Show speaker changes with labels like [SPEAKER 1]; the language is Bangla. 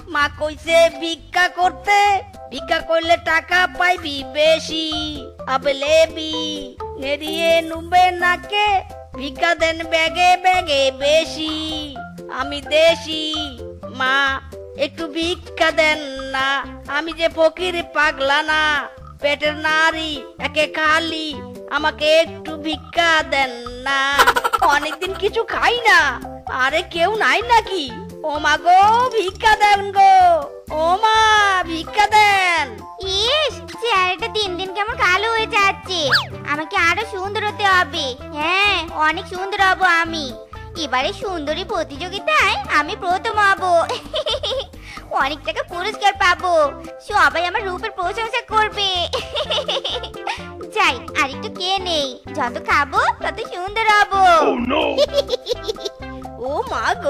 [SPEAKER 1] মা কইছে ভিক্ষা করতে, ভিক্ষা করলে টাকা পাইবি বেশি। আবে লেবি নেরিয়ে নুবে নাকে, ভিক্ষা দেন ব্যাগে ব্যাগে বেশি। আমি দেশি মা, একটু ভিক্ষা দেন না। আমি যে ফকির পাগলা না, পেটের নারী একে খালি, আমাকে একটু ভিক্ষা দেন না। অনেকদিন কিছু খাই না। আরে কেউ নাই নাকি? ও মা গো ভিক্ষা দেন গো, ও মা ভিক্ষা দেন।
[SPEAKER 2] ইস, চেহারাটা দিন দিন কেমন কালো হয়ে যাচ্ছে। আমাকে আরো সুন্দর হতে হবে। হ্যাঁ, অনেক সুন্দর হব আমি। এবারে সুন্দরী প্রতিযোগিতায় আমি প্রথম হব। অনেক টাকা পুরস্কার পাবো, সবাই আমার রূপের প্রশংসা করবে। যাই আর একটু কে নেই, যত খাবো তত সুন্দর হব।
[SPEAKER 1] ও মা গো।